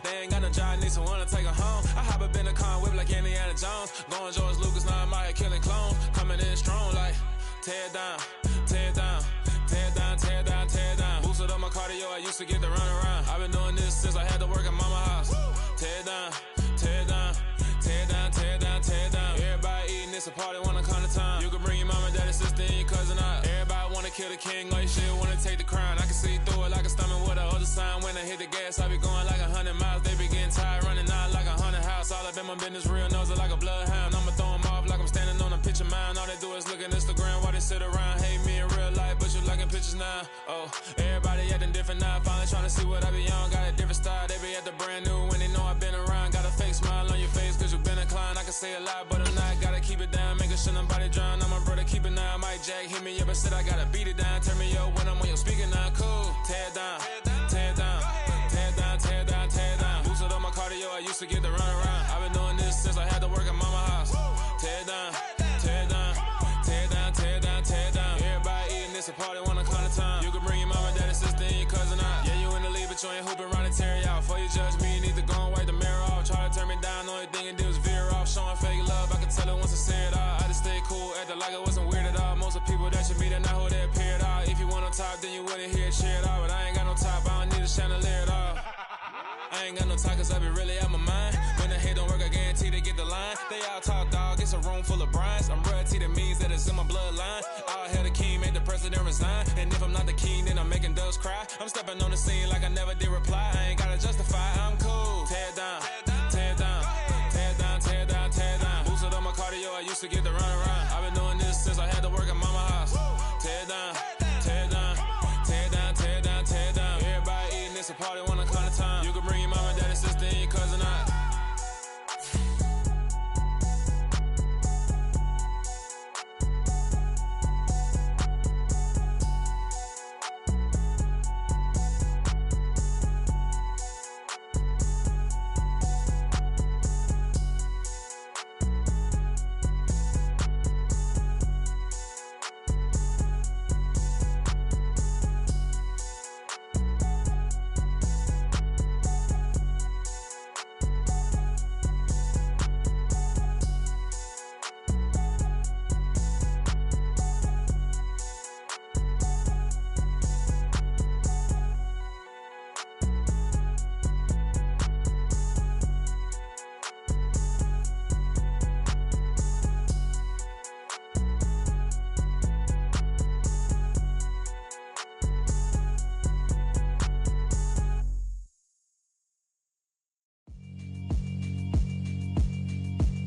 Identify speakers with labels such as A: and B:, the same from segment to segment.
A: They ain't got no job, need someone to take her home. I hop up in the car, whip like Indiana Jones. Going George Lucas, now I'm out here killing clones. Coming in strong like, tear it down, tear it down. Tear down, tear down, tear down. Boosted up my cardio, I used to get to run around. I've been doing this since I had to work at mama house. Tear down, tear down, tear down, tear down, tear down. Everybody eating, it's a party, wanna come to time. You can bring your mama, daddy, sister, and your cousin out. Everybody wanna kill the king, or you shit wanna take the crown. I can see through it like a stomach with a other sign. When I hit the gas, I be going like 100 miles. They be getting tired, running out like 100 house. All up in my business, real nose like a bloodhound. I'ma throw them off like I'm standing on a picture mound. All they do is look at Instagram while they sit around. Hate me in real life, but you liking pictures now. Oh, everybody acting different now. Finally trying to see what I be on. Got a different style, they be at the brand new when they know I've been around. Got a fake smile on your face cause you been inclined. I can say a lot, but I'm not. Gotta keep it down, making sure nobody drown. I'm my brother, keep it now. Mike Jack hit me up and said I gotta beat it down. Turn me up when I'm on your speaker now. Cool, tear down, tear down, tear down, tear down, tear down. Boosted up my cardio, I used to get to run around. I've been doing this since I had to work at mama house. Tear down, tear down, tear down, tear down, tear down. Everybody eating, it's a party, wanna come to time. You can bring your mama, daddy, sister, and your cousin out. Yeah, you in the lead, but you ain't hooping around and tear out. Before you judge me, you need to go and wipe the mirror off. Try to turn me down, the only thing it did was veer off. Showing fake love, I can tell it once I say it all. I just stay cool, acting like it wasn't weird at all. Most of the people that you meet are not who they appear at all. If you want on top, then you wouldn't hear it cheer at all. But I ain't got no top, I don't need a chandelier at all. I ain't got no talk cause I be really out my mind. When the head don't work, I guarantee they get the line. They all talk dog, it's a room full of brinds. I'm royalty, that means that it's in my bloodline. All hell the king, made the president resign. And if I'm not the king, then I'm making doves cry. I'm stepping on the scene like I never did reply. I ain't gotta justify, I'm cool. Tear down, tear down, tear down, tear down, tear down. Boosted up my cardio, I used to get to run around. I've been doing this since I had to work at mama house. Tear down, tear down, tear down, tear down, tear down. Everybody eating, it's a party, wanna come to time. You can bring your mama, daddy, sister, and your cousin out.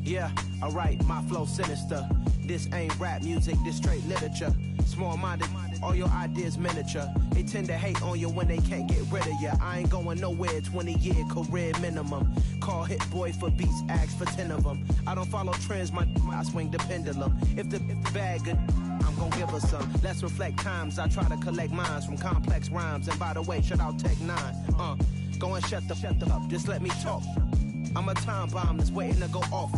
B: Yeah, alright, my flow sinister. This ain't rap music, this straight literature. Small-minded, all your ideas miniature. They tend to hate on you when they can't get rid of you. I ain't going nowhere, 20-year career minimum. Call Hit Boy for beats, ask for 10 of them. I don't follow trends, I swing the pendulum. If the bag good, I'm gon' give her some. Let's reflect times, I try to collect minds from complex rhymes. And by the way, shout out Tech 9. Go and shut the up, just let me talk. I'm a time bomb that's waiting to go off.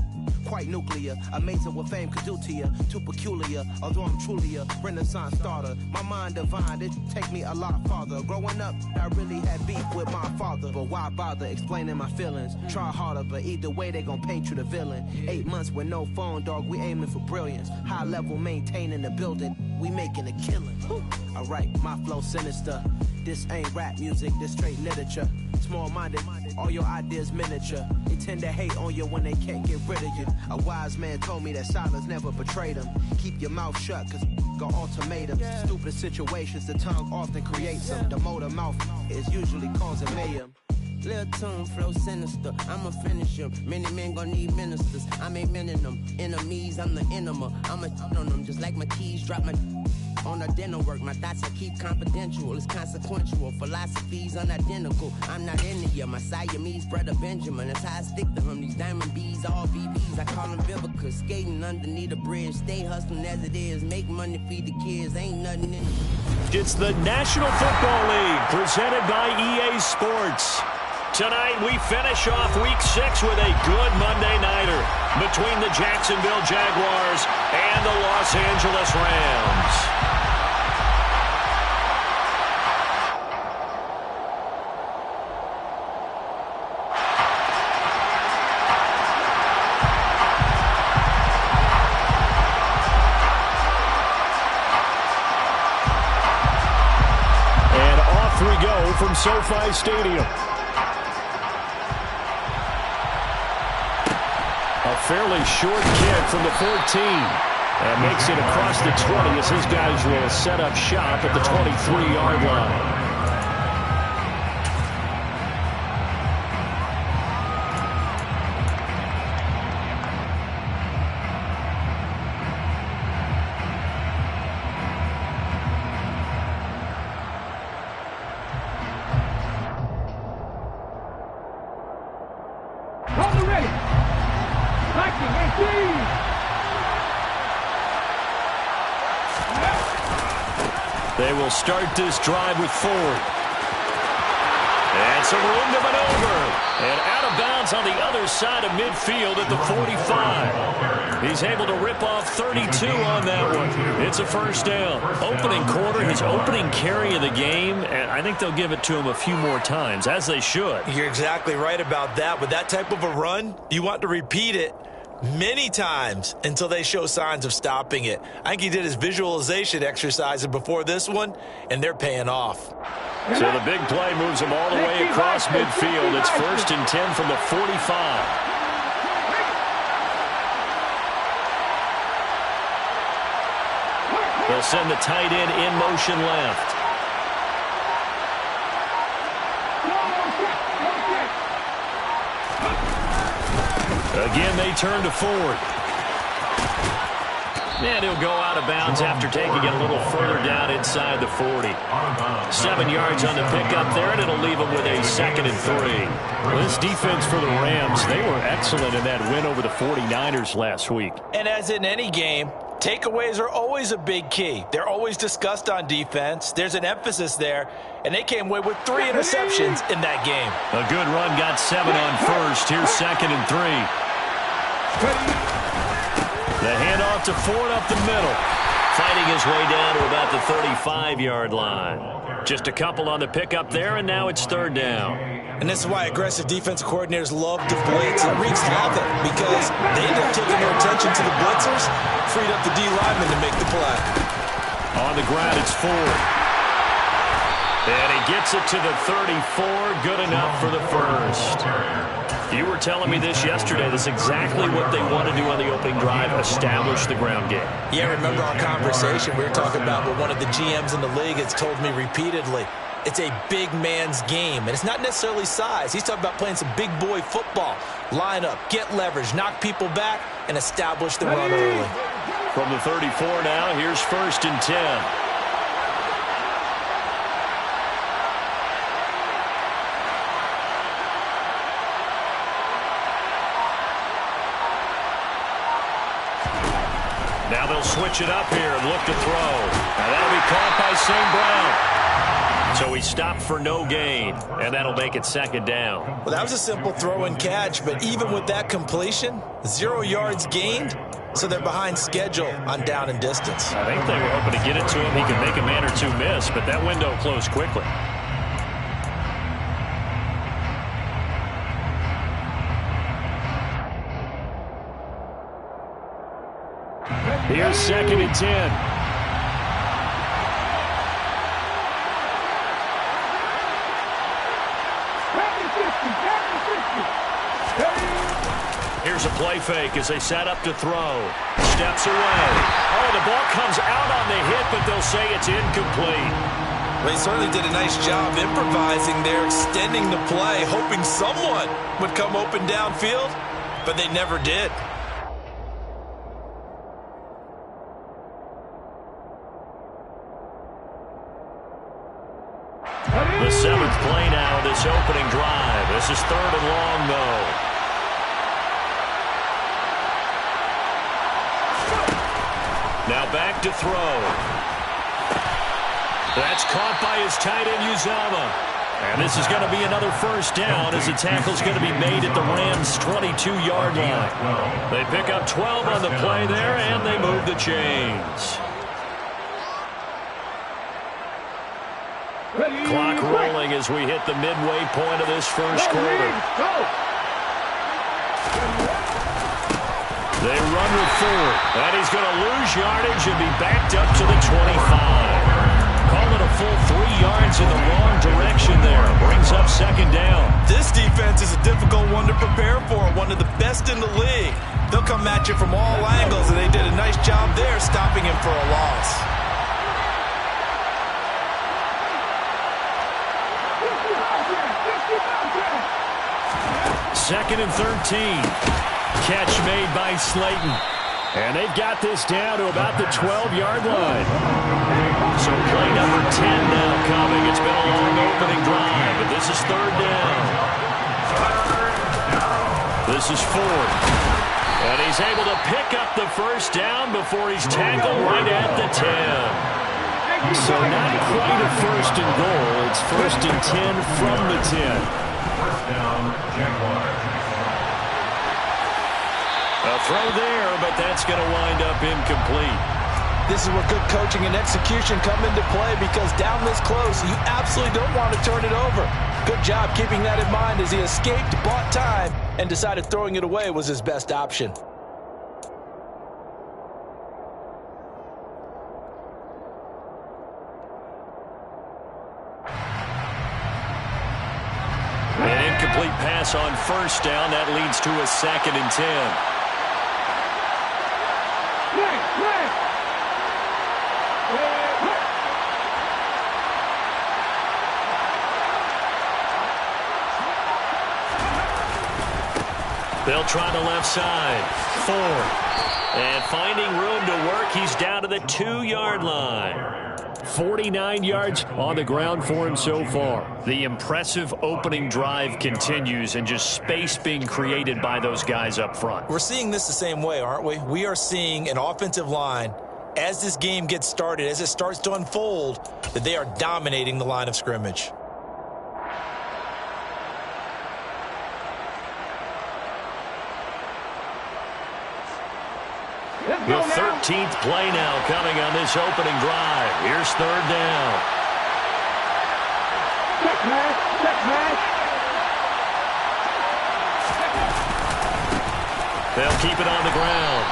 B: Quite nuclear, amazing what fame could do to you. Too peculiar, although I'm truly a renaissance starter. My mind divine, it take me a lot farther. Growing up, I really had beef with my father. But why bother explaining my feelings? Try harder, but either way they gon' paint you the villain. 8 months with no phone, dog, we aiming for brilliance. High level maintaining the building, we making a killing. Alright, my flow sinister. This ain't rap music, this straight literature. Small-minded, all your ideas miniature. They tend to hate on you when they can't get rid of you. A wise man told me that silence never betrayed him. Keep your mouth shut, cause got ultimatums. Stupid situations, the tongue often creates them. The motor mouth is usually causing mayhem.
C: Lil' tune, flow sinister, I'ma finish him. Many men gon' need ministers, I'm aiming them. Enemies, I'm the enema. I'ma on them just like my keys, drop my on the dental work. My thoughts I keep confidential, it's consequential. Philosophies unidentical, I'm not into you. My Siamese brother Benjamin, that's how I stick to him. These diamond bees, all BBs, I call them Vivica. Skating underneath a bridge, stay hustling as it is. Make money, feed the kids, ain't nothing in it.
D: It's the National Football League, presented by EA Sports. Tonight, we finish off Week 6 with a good Monday nighter between the Jacksonville Jaguars and the Los Angeles Rams. from SoFi Stadium. A fairly short kick from the 14. And makes it across the 20 as his guys will set up shop at the 23-yard line. They will start this drive with Ford. And some room to maneuver. And out of bounds on the other side of midfield at the 45. He's able to rip off 32 on that one. It's a first down. Opening quarter, his opening carry of the game, and I think they'll give it to him a few more times, as they should.
E: You're exactly right about that. With that type of a run, you want to repeat it many times until they show signs of stopping it. I think he did his visualization exercises before this one, and they're paying off.
D: So the big play moves him all the way across midfield. It's 1st and 10 from the 45. They'll send the tight end in motion left. Again, they turn to Ford. And he'll go out of bounds after taking it a little further down inside the 40. 7 yards on the pickup there, and it'll leave him with a 2nd and 3. Well, this defense for the Rams, they were excellent in that win over the 49ers last week.
E: And as in any game, takeaways are always a big key. They're always discussed on defense. There's an emphasis there, and they came away with 3 interceptions in that game.
D: A good run, got 7 on first. Here's 2nd and 3. The handoff to Ford up the middle. Fighting his way down to about the 35-yard line. Just a couple on the pickup there, and now it's 3rd down.
E: And this is why aggressive defensive coordinators love to blitz. It wreaks havoc because they end up taking their attention to the blitzers, freed up the D lineman to make the play.
D: On the ground, it's Ford. And he gets it to the 34. Good enough for the first. You were telling me this yesterday. That's exactly what they want to do on the opening drive, establish the ground game.
E: Yeah, remember our conversation? We were talking about what one of the GMs in the league has told me repeatedly. It's a big man's game, and it's not necessarily size. He's talking about playing some big boy football. Line up, get leverage, knock people back, and establish the run early.
D: From the 34 now, here's 1st and 10. Now they'll switch it up here and look to throw. Now that'll be caught by St. Brown. So he stopped for no gain, and that'll make it 2nd down.
E: Well, that was a simple throw and catch, but even with that completion, 0 yards gained, so they're behind schedule on down and distance.
D: I think they were hoping to get it to him. He could make a man or two miss, but that window closed quickly. Here's 2nd and 10. Here's a play fake as they set up to throw. Steps away. Oh, the ball comes out on the hit, but they'll say it's incomplete.
E: Well, he certainly did a nice job improvising there, extending the play, hoping someone would come open downfield, but they never did.
D: The 7th play now, this opening drive. This is 3rd and long, though. Now back to throw. That's caught by his tight end, Uzomah. And this is going to be another first down as the tackle's going to be made at the Rams' 22-yard line. They pick up 12 on the play there, and they move the chains. Clock rolling as we hit the midway point of this first quarter. They run with Ford, and he's going to lose yardage and be backed up to the 25. Call pulling a full 3 yards in the wrong direction there. Brings up second down.
E: This defense is a difficult one to prepare for, one of the best in the league. They'll come at you from all angles, and they did a nice job there stopping him for a loss.
D: Second and 13. Catch made by Slayton. And they've got this down to about the 12-yard line. So play number 10 now coming. It's been a long opening drive, but this is third down. This is fourth. And he's able to pick up the first down before he's tackled right at the 10. So not quite a first and goal. It's first and 10 from the 10.
F: First down, Jaguars.
D: A throw there, but that's going to wind up incomplete.
E: This is where good coaching and execution come into play, because down this close, you absolutely don't want to turn it over. Good job keeping that in mind as he escaped, bought time, and decided throwing it away was his best option.
D: An incomplete pass on first down. That leads to a second and 10. They'll try the left side. 4. And finding room to work, he's down to the 2-yard line. 49 yards on the ground for him so far. The impressive opening drive continues, and just space being created by those guys up front.
E: We're seeing this the same way, aren't we? We are seeing an offensive line, as this game gets started, as it starts to unfold, that they are dominating the line of scrimmage.
D: The 13th play now coming on this opening drive. Here's third down. They'll keep it on the ground.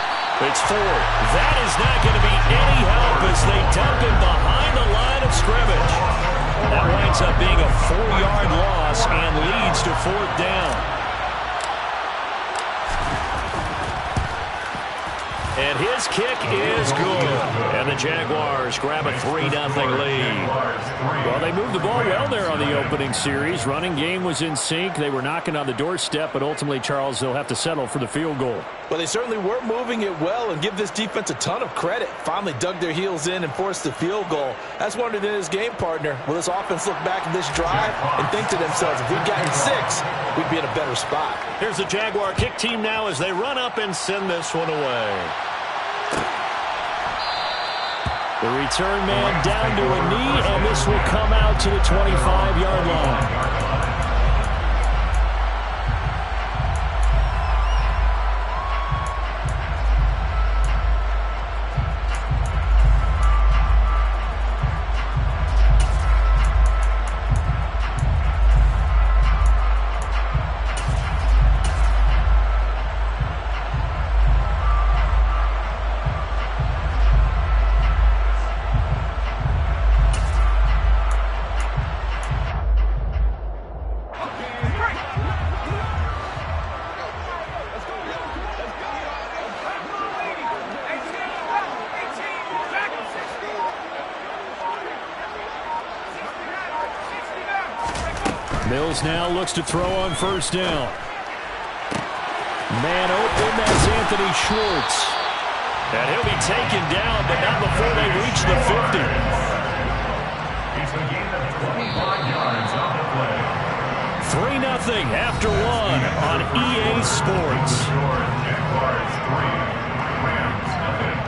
D: It's 4. That is not going to be any help as they dump him behind the line of scrimmage. That winds up being a 4-yard loss and leads to fourth down. And his kick is good. And the Jaguars grab a 3-0 lead. Well, they moved the ball well there on the opening series. Running game was in sync. They were knocking on the doorstep, but ultimately, Charles, they'll have to settle for the field goal.
E: Well, they certainly were moving it well, and give this defense a ton of credit. Finally dug their heels in and forced the field goal. That's one of his game partner. Will this offense look back at this drive and think to themselves, if we'd gotten 6, we'd be in a better spot.
D: Here's the Jaguar kick team now as they run up and send this one away. The return man down to a knee, and this will come out to the 25-yard line. Mills now looks to throw on first down. Man open, that's Anthony Schwartz. And he'll be taken down, but not before they reach the 50.
F: It's a gain of 25 yards on the play.
D: 3-0 after 1 on EA Sports.
F: Jaguars 3, Rams 0.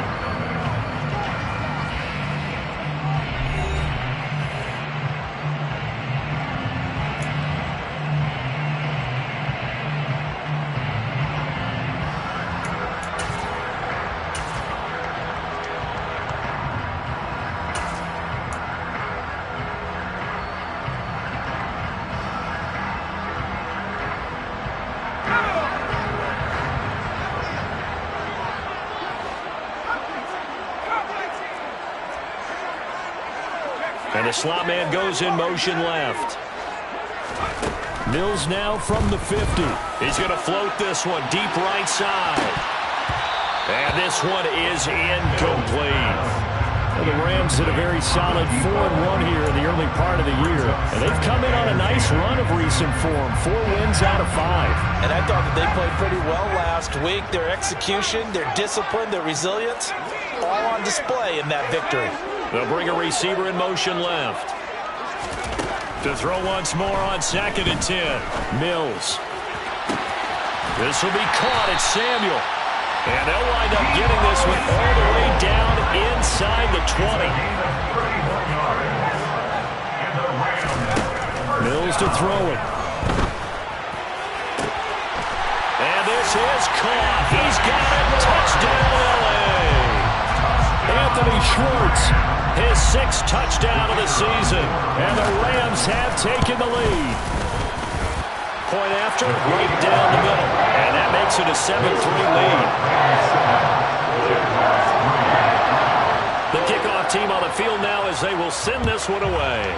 D: And the slot man goes in motion left. Mills now from the 50. He's going to float this one deep right side. And this one is incomplete. Well, the Rams had a very solid 4-1 here in the early part of the year. And they've come in on a nice run of recent form. 4 wins out of 5.
E: And I thought that they played pretty well last week. Their execution, their discipline, their resilience, all on display in that victory.
D: They'll bring a receiver in motion left. To throw once more on 2nd and 10. Mills. This will be caught. It's Samuel. And they'll wind up getting this one all the way down inside the 20. Mills to throw it. And this is caught. He's got it. Touchdown, L.A. Anthony Schwartz, his 6th touchdown of the season. And the Rams have taken the lead. Point after, right down the middle. And that makes it a 7-3 lead. The kickoff team on the field now as they will send this one away.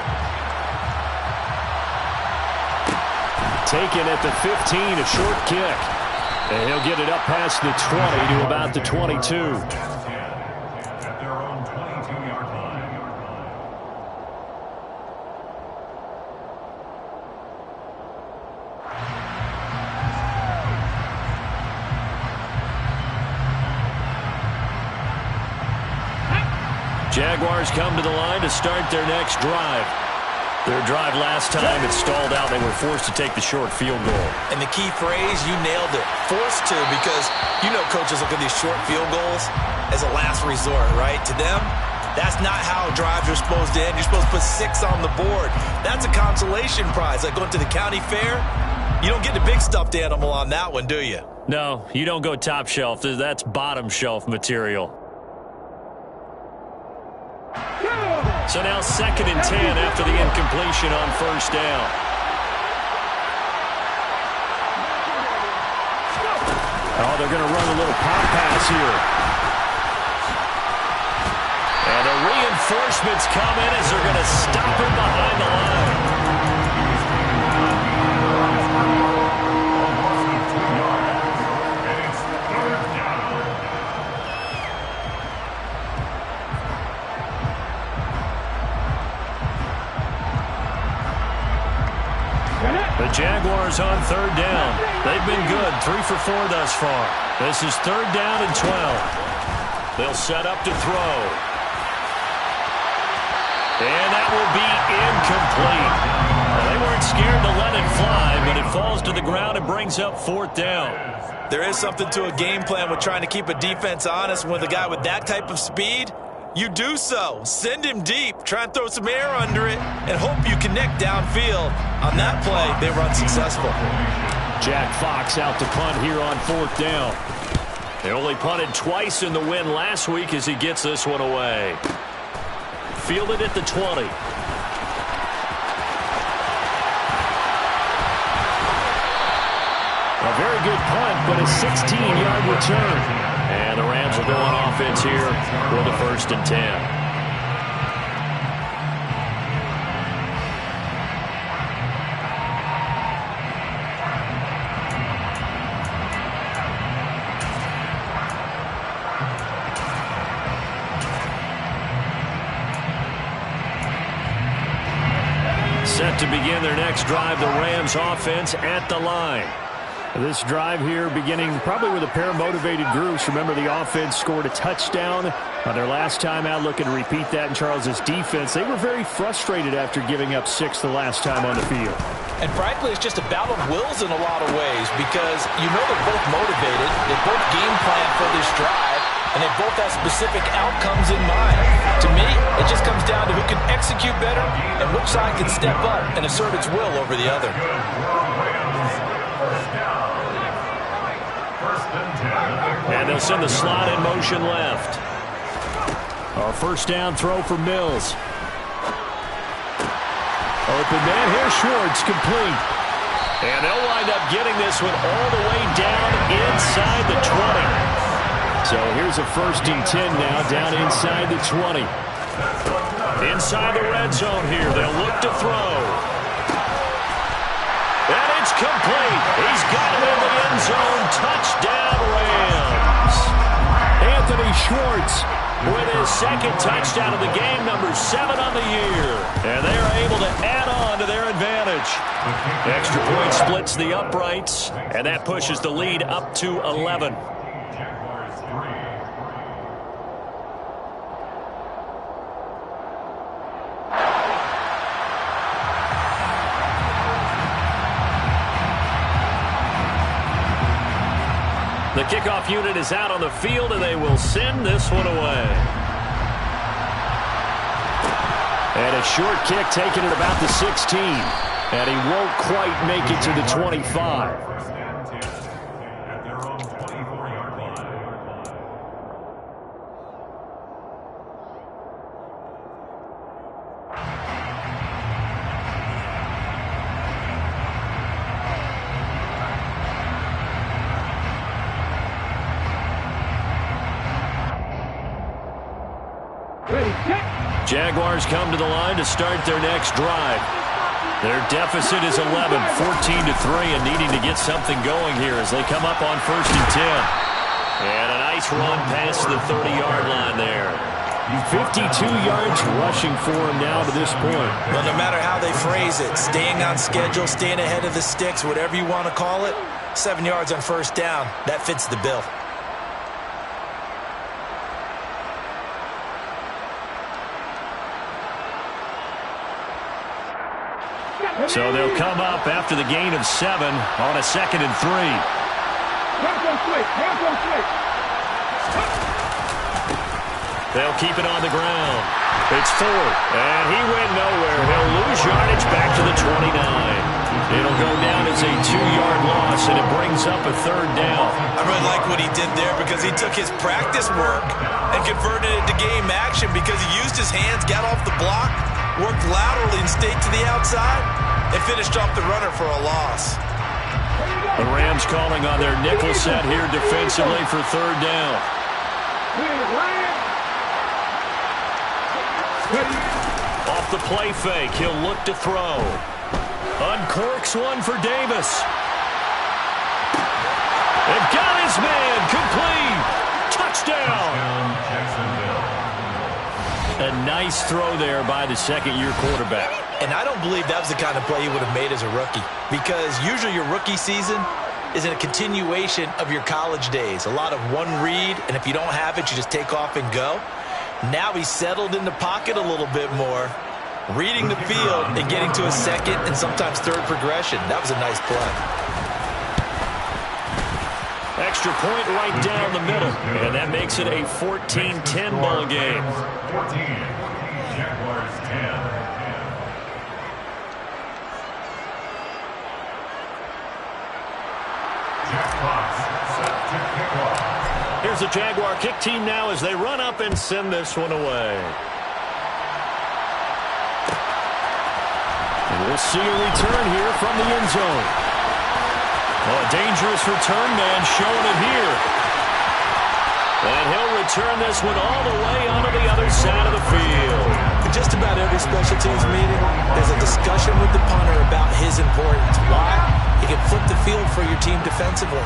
D: Taken at the 15, a short kick. And he'll get it up past the 20 to about the 22.
F: At their own 22-yard line.
D: Jaguars come to the line to start their next drive. Their drive last time, it stalled out. They were forced to take the short field goal.
E: And the key phrase, you nailed it. Forced to, because you know coaches look at these short field goals as a last resort, right? To them, that's not how drives are supposed to end. You're supposed to put 6 on the board. That's a consolation prize. Like going to the county fair, you don't get the big stuffed animal on that one, do you?
D: No, you don't go top shelf. That's bottom shelf material. So now 2nd and 10 after the incompletion on 1st down. Oh, they're going to run a little pop pass here. And the reinforcements come in as they're going to stop him behind the line. The Jaguars on 3rd down. They've been good, 3 for 4 thus far. This is 3rd down and 12. They'll set up to throw. And that will be incomplete. Well, they weren't scared to let it fly, but it falls to the ground and brings up 4th down.
E: There is something to a game plan with trying to keep a defense honest. With a guy with that type of speed, you do so. Send him deep. Try and throw some air under it and hope you connect downfield. On that play, they run successful.
D: Jack Fox out to punt here on 4th down. They only punted twice in the win last week as he gets this one away. Fielded at the 20. A very good punt, but a 16-yard return. And the Rams will go on offense here for the 1st and 10. Set to begin their next drive, the Rams offense at the line. This drive here beginning probably with a pair of motivated groups. Remember, the offense scored a touchdown on their last time out. Looking to repeat that in Charles's defense. They were very frustrated after giving up 6 the last time on the field.
E: And frankly, it's just a battle of wills in a lot of ways, because you know they're both motivated. They both game plan for this drive, and they both have specific outcomes in mind. To me, it just comes down to who can execute better and which side can step up and assert its will over the other.
D: And they'll send the slot in motion left. Our 1st down throw for Mills. Open man here, Schwartz, complete. And they'll wind up getting this one all the way down inside the 20. So here's a 1st and 10 now, down inside the 20. Inside the red zone here, they'll look to throw. And it's complete. He's got it in the end zone. Touchdown, Rams. Anthony Schwartz with his second touchdown of the game, number 7 on the year. And they are able to add on to their advantage. Extra point splits the uprights, and that pushes the lead up to 11. The kickoff unit is out on the field, and they will send this one away. And a short kick taken at about the 16. And he won't quite make it to the 25. Jaguars come to the line to start their next drive. Their deficit is 11, 14-3, and needing to get something going here as they come up on 1st and 10. And a nice run past the 30-yard line there. 52 yards rushing for him now to this point.
E: Well, no matter how they phrase it, staying on schedule, staying ahead of the sticks, whatever you want to call it, 7 yards on 1st down, that fits the bill.
D: So they'll come up after the gain of 7 on a 2nd and 3. They'll keep it on the ground. It's 4, and he went nowhere. He'll lose yardage back to the 29. It'll go down as a 2-yard loss, and it brings up a 3rd down.
E: I really like what he did there because he took his practice work and converted it to game action because he used his hands, got off the block, worked laterally and stayed to the outside, and finished off the runner for a loss.
D: The Rams calling on their nickel set here defensively for 3rd down. Off the play fake, he'll look to throw. Uncorks one for Davis. And got his man, complete. Touchdown. A nice throw there by the second-year quarterback.
E: And I don't believe that was the kind of play he would have made as a rookie, because usually your rookie season is in a continuation of your college days. A lot of one read, and if you don't have it, you just take off and go. Now he's settled in the pocket a little bit more, reading the field and getting to a 2nd and sometimes 3rd progression. That was a nice play.
D: Extra point right down the middle, and that makes it a 14-10 ball game.
F: 14, Jaguars 10.
D: Here's the Jaguar kick team now as they run up and send this one away. And we'll see a return here from the end zone. Oh, a dangerous return man showing it here. And he'll return this one all the way onto the other side of the field.
E: In just about every special teams meeting, there's a discussion with the punter about his importance. Why? He can flip the field for your team defensively,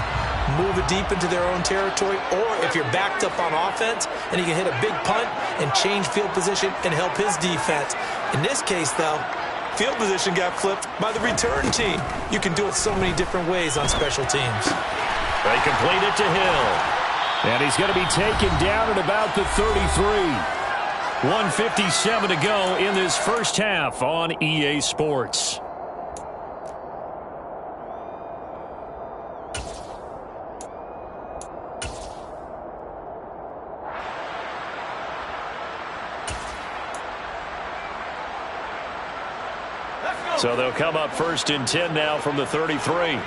E: move it deep into their own territory, or if you're backed up on offense, and he can hit a big punt and change field position and help his defense. In this case, though, field position got flipped by the return team. You can do it so many different ways on special teams.
D: They complete it to Hill. And he's going to be taken down at about the 33. 1:57 to go in this first half on EA Sports. So they'll come up 1st and 10 now from the 33.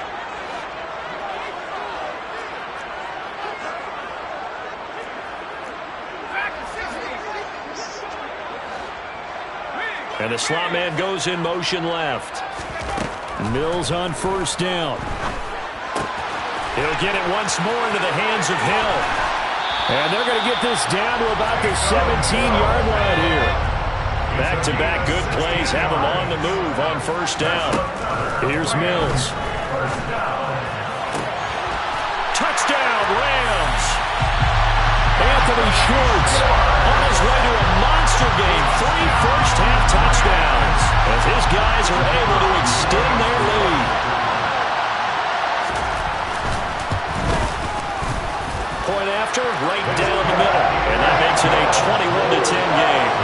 D: And the slot man goes in motion left. Mills on 1st down. He'll get it once more into the hands of Hill. And they're going to get this down to about the 17-yard line here. Back-to-back good plays have him on the move on first down. Here's Mills. Touchdown, Rams. Anthony Schwartz on his way to a monster game. 3 first-half touchdowns as his guys are able to extend their lead. Point after, right down the middle. And that makes it a 21-10 game.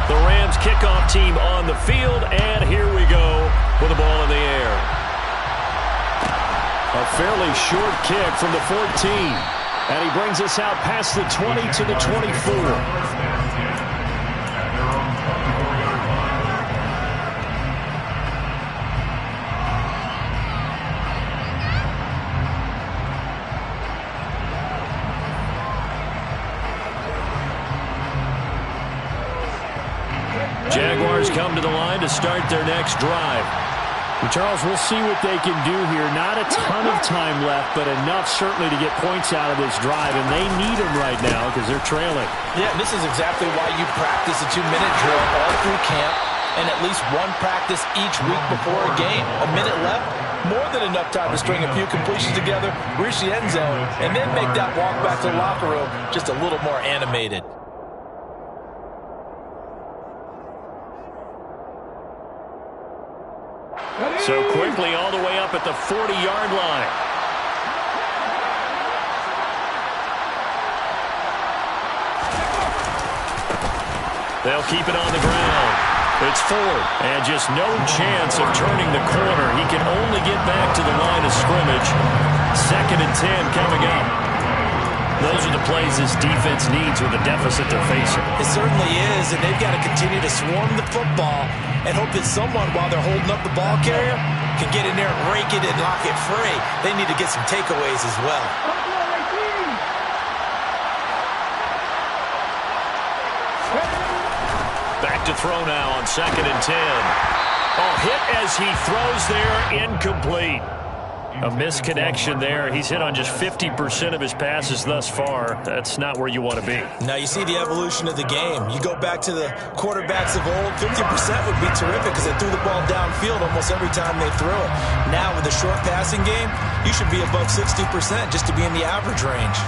D: The Rams kickoff team on the field, and here we go with the ball in the air. A fairly short kick from the 14. And he brings us out past the 20 to the 24. Jaguars come to the line to start their next drive. And Charles, we'll see what they can do here. Not a ton of time left, but enough certainly to get points out of this drive, and they need them right now because they're trailing.
E: Yeah, this is exactly why you practice a 2-minute drill all through camp and at least one practice each week before a game. A minute left, more than enough time to string a few completions together, reach the end zone, and then make that walk back to the locker room just a little more animated.
D: So quickly all the way up at the 40-yard line. They'll keep it on the ground. It's Ford, and just no chance of turning the corner. He can only get back to the line of scrimmage. 2nd and 10 coming up. Those are the plays this defense needs with the deficit they're facing.
E: It certainly is, and they've got to continue to swarm the football and hope that someone, while they're holding up the ball carrier, can get in there and rake it and lock it free. They need to get some takeaways as well.
D: Back to throw now on 2nd and 10. Oh, hit as he throws there, incomplete. A misconnection there. He's hit on just 50% of his passes thus far. That's not where you want to be.
E: Now you see the evolution of the game. You go back to the quarterbacks of old, 50% would be terrific because they threw the ball downfield almost every time they threw it. Now with the short passing game, you should be above 60% just to be in the average range.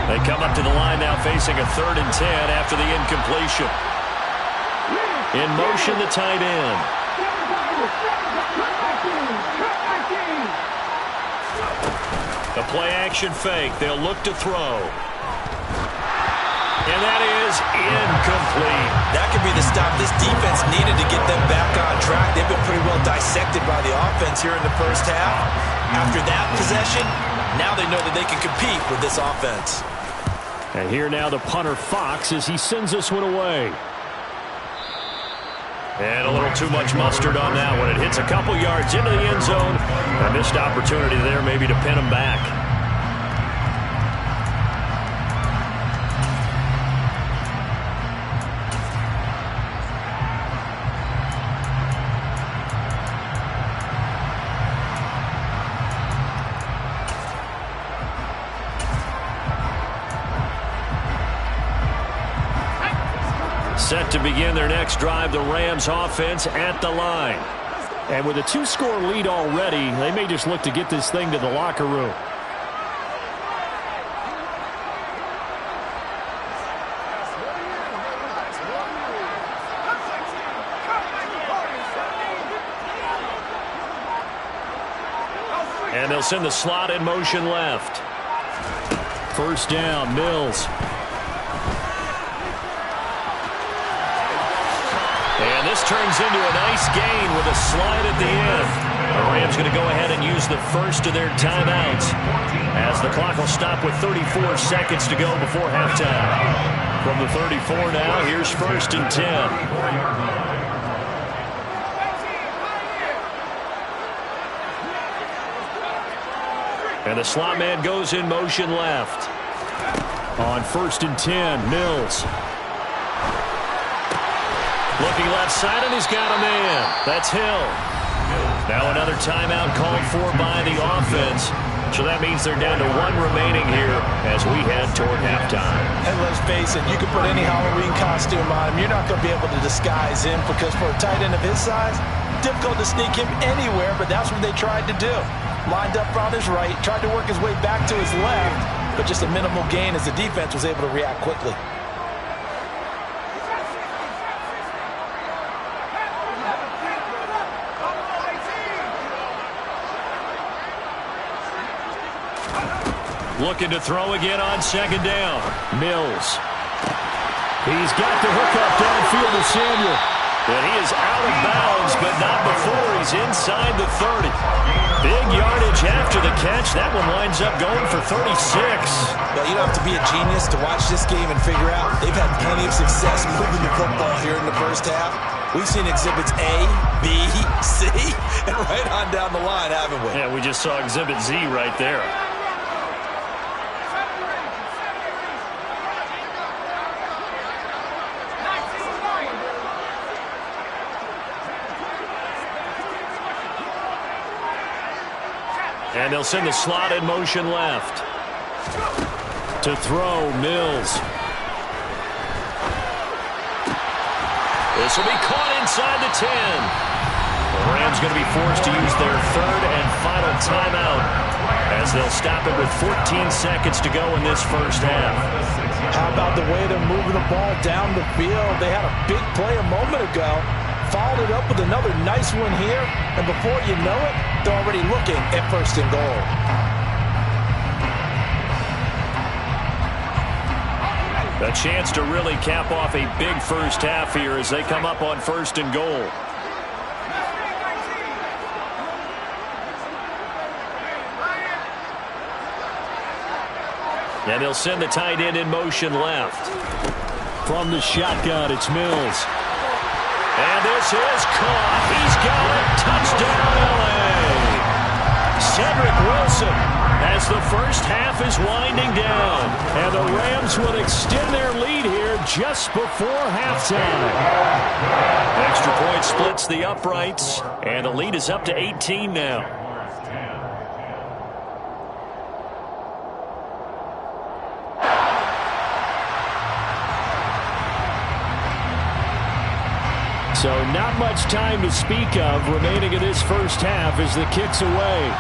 D: They come up to the line now facing a 3rd and 10 after the incompletion. In motion, the tight end. The play-action fake. They'll look to throw. And that is incomplete.
E: That could be the stop this defense needed to get them back on track. They've been pretty well dissected by the offense here in the first half. After that possession, now they know that they can compete with this offense.
D: And here now the punter Fox as he sends this one away. And a little too much mustard on that one. It hits a couple yards into the end zone. A missed opportunity there maybe to pin him back. Set to begin their next drive, the Rams offense at the line. And with a 2-score lead already, they may just look to get this thing to the locker room. And they'll send the slot in motion left. First down, Mills. And this turns into a nice gain with a slide at the end. The Rams going to go ahead and use the first of their timeouts. as the clock will stop with 34 seconds to go before halftime. From the 34 now, here's 1st and 10. And the slot man goes in motion left. On 1st and 10, Mills. Looking left side, and he's got a man. That's Hill. Now another timeout called for by the offense. So that means they're down to 1 remaining here as we head toward halftime.
E: And let's face it, you can put any Halloween costume on him. You're not going to be able to disguise him because for a tight end of his size, difficult to sneak him anywhere, but that's what they tried to do. Lined up on his right, tried to work his way back to his left, but just a minimal gain as the defense was able to react quickly.
D: Looking to throw again on 2nd down. Mills. He's got the hook up downfield to Samuel. And he is out of bounds, but not before he's inside the 30. Big yardage after the catch. That one winds up going for 36.
E: Well, you don't have to be a genius to watch this game and figure out they've had plenty of success moving the football here in the first half. We've seen exhibits A, B, C, and right on down the line, haven't we?
D: Yeah, we just saw exhibit Z right there. And they'll send the slot in motion left. To throw, Mills. This will be caught inside the 10. The Rams going to be forced to use their 3rd and final timeout as they'll stop it with 14 seconds to go in this first half.
E: How about the way they're moving the ball down the field? They had a big play a moment ago. Followed it up with another nice one here, and before you know it, they're already looking at 1st and goal.
D: A chance to really cap off a big first half here as they come up on 1st and goal. And they'll send the tight end in motion left. From the shotgun, it's Mills. And this is caught. He's got it. Touchdown, L.A. Cedric Wilson as the first half is winding down. And the Rams will extend their lead here just before halftime. Extra point splits the uprights. And the lead is up to 18 now. So not much time to speak of remaining in this first half as the kick's away.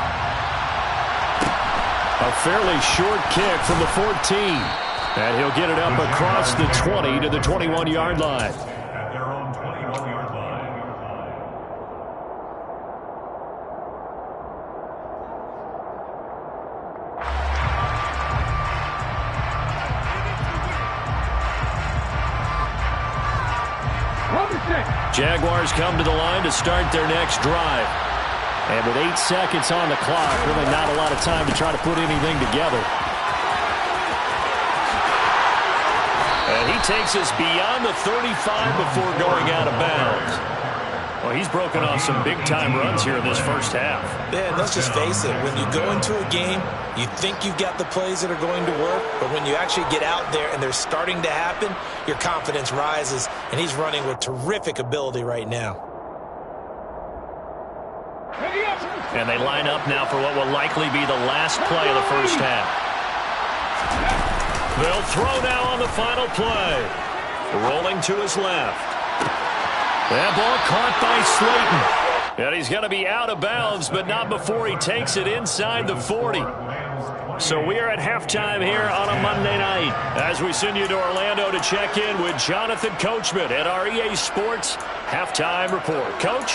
D: A fairly short kick from the 14. And he'll get it up across the 20 to the 21-yard line.
F: At their own 21-yard line.
D: Jaguars come to the line to start their next drive. And with 8 seconds on the clock, really not a lot of time to try to put anything together. And he takes us beyond the 35 before going out of bounds. Well, he's broken off some big-time runs here in this first half.
E: Yeah, and let's just face it. When you go into a game, you think you've got the plays that are going to work, but when you actually get out there and they're starting to happen, your confidence rises, and he's running with terrific ability right now.
D: And they line up now for what will likely be the last play of the first half. They'll throw now on the final play. Rolling to his left. That ball caught by Slayton. And he's going to be out of bounds, but not before he takes it inside the 40. So we are at halftime here on a Monday night as we send you to Orlando to check in with Jonathan Coachman at our EA Sports Halftime Report. Coach?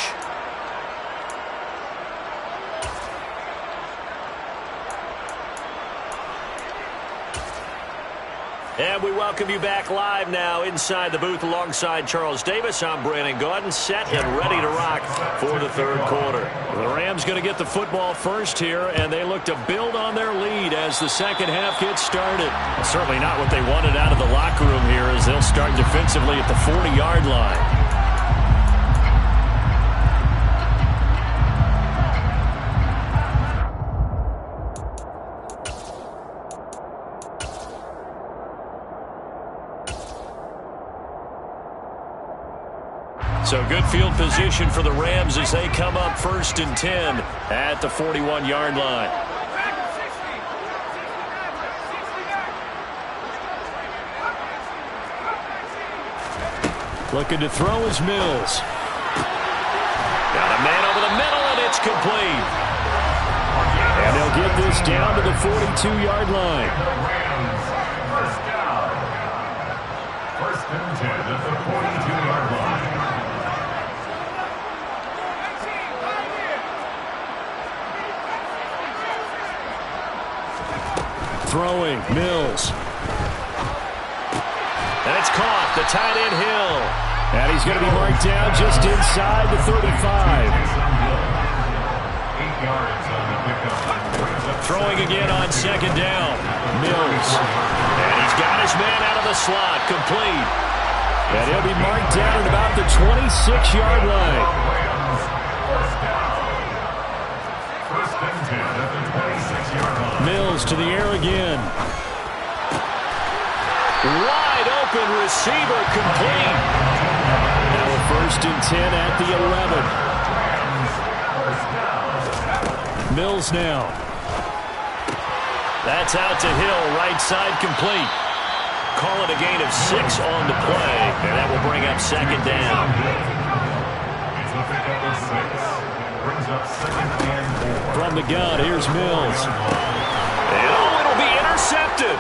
D: And we welcome you back live now inside the booth alongside Charles Davis. I'm Brandon Gaudin, set and ready to rock for the third quarter. The Rams going to get the football first here, and they look to build on their lead as the second half gets started. Well, certainly not what they wanted out of the locker room here, as they'll start defensively at the 40-yard line. So good field position for the Rams as they come up 1st and 10 at the 41-yard line. Looking to throw is Mills. Got a man over the middle, and it's complete. And they'll get this down to the 42-yard line.
F: First down. 1st and 10 at the 42-yard line.
D: Throwing, Mills. And it's caught, the tight end Hill. And he's going to be marked down just inside the 35.
F: 8 yards on the pickup.
D: Throwing again on 2nd down. Mills. And he's got his man out of the slot, complete. And he'll be marked down at about the 26-yard line.
F: First and 10 at the 26-yard line.
D: Mills to the air again. Wide open receiver, complete. Now a 1st and 10 at the 11. Mills now. That's out to Hill, right side, complete. Call it a gain of 6 on the play, and that will bring up 2nd down.
F: It's a pickup of 6. Brings up 2nd and 4.
D: From the gun, here's Mills. And it'll be intercepted.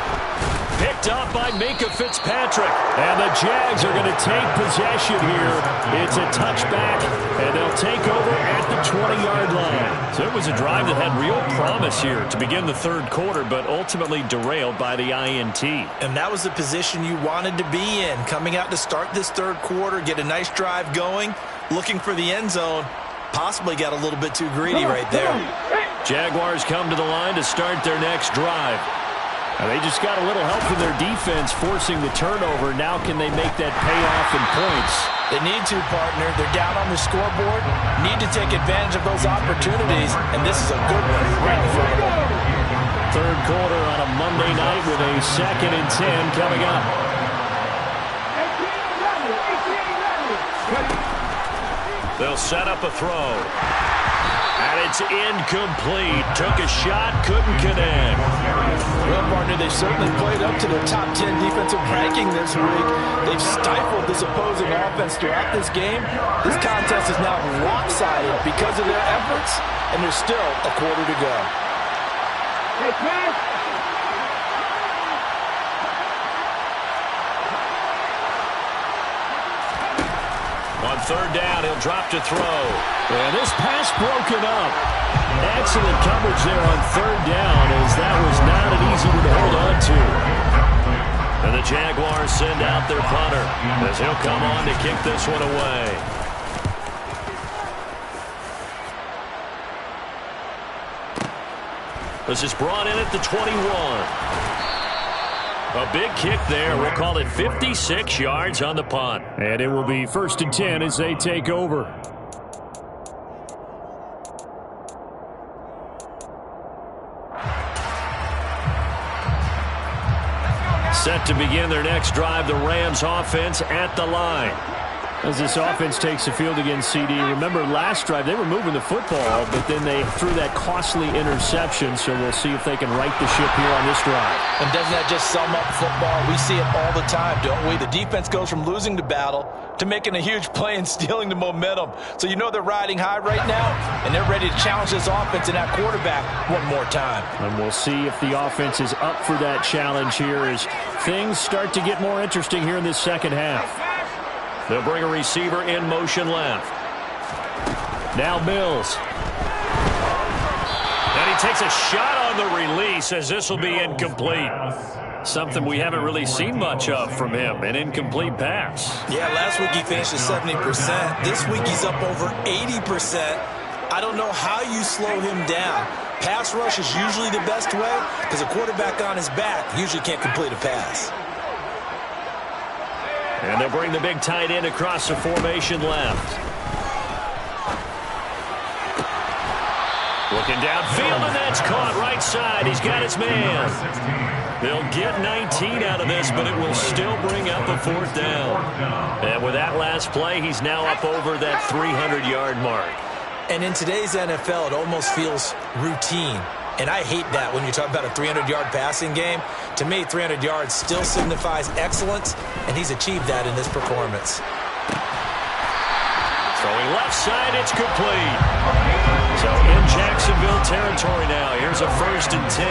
D: Picked up by Minkah Fitzpatrick. And the Jags are going to take possession here. It's a touchback, and they'll take over at the 20-yard line. So it was a drive that had real promise here to begin the third quarter, but ultimately derailed by the INT.
E: And that was the position you wanted to be in. Coming out to start this third quarter, get a nice drive going, looking for the end zone. Possibly got a little bit too greedy right there.
D: Jaguars come to the line to start their next drive. Now they just got a little help from their defense forcing the turnover. Now can they make that payoff in points?
E: They need to, partner. They're down on the scoreboard. Need to take advantage of those opportunities, and this is a good one right in front of them.
D: Third quarter on a Monday night with a 2nd and 10 coming up. They'll set up a throw. And it's incomplete. Took a shot, couldn't connect.
E: Well, partner, they certainly played up to their top 10 defensive ranking this week. They've stifled this opposing offense throughout this game. This contest is now lopsided because of their efforts, and there's still a quarter to go.
D: On 3rd down, he'll drop to throw. And this pass broken up. Excellent coverage there on 3rd down, as that was not an easy one to hold on to. And the Jaguars send out their punter, as he'll come on to kick this one away. This is brought in at the 21. A big kick there. We'll call it 56 yards on the punt. And it will be 1st and 10 as they take over. Set to begin their next drive, the Rams offense at the line. As this offense takes the field against CD, remember last drive they were moving the football, but then they threw that costly interception, so we'll see if they can right the ship here on this drive.
E: And doesn't that just sum up football? We see it all the time, don't we? The defense goes from losing the battle to making a huge play and stealing the momentum. So you know they're riding high right now, and they're ready to challenge this offense and that quarterback one more time.
D: And we'll see if the offense is up for that challenge here as things start to get more interesting here in this second half. They'll bring a receiver in motion left. Now Mills. And he takes a shot on the release as this will be incomplete. Something we haven't really seen much of from him, an incomplete pass.
E: Yeah, last week he finished at 70%. This week he's up over 80%. I don't know how you slow him down. Pass rush is usually the best way because a quarterback on his back usually can't complete a pass.
D: And they'll bring the big tight end across the formation left. Looking downfield, and that's caught right side. He's got his man. They'll get 19 out of this, but it will still bring up a 4th down. And with that last play, he's now up over that 300-yard mark.
E: And in today's NFL, it almost feels routine. And I hate that when you talk about a 300-yard passing game. To me, 300 yards still signifies excellence, and he's achieved that in this performance.
D: Throwing left side, it's complete. So in Jacksonville territory now. Here's a 1st and 10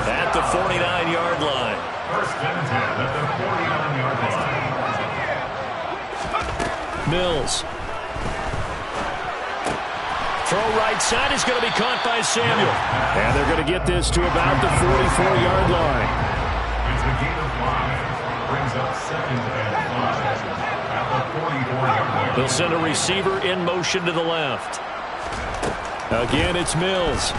D: at the 49-yard line.
F: 1st and 10 at the 49-yard line.
D: Mills. Throw right side is going to be caught by Samuel. And they're going to get this to about the 44-yard line.
F: It's a gain of 5. Brings up 2nd and 5 at the 44-yard line.
D: They'll send a receiver in motion to the left. Again, it's Mills.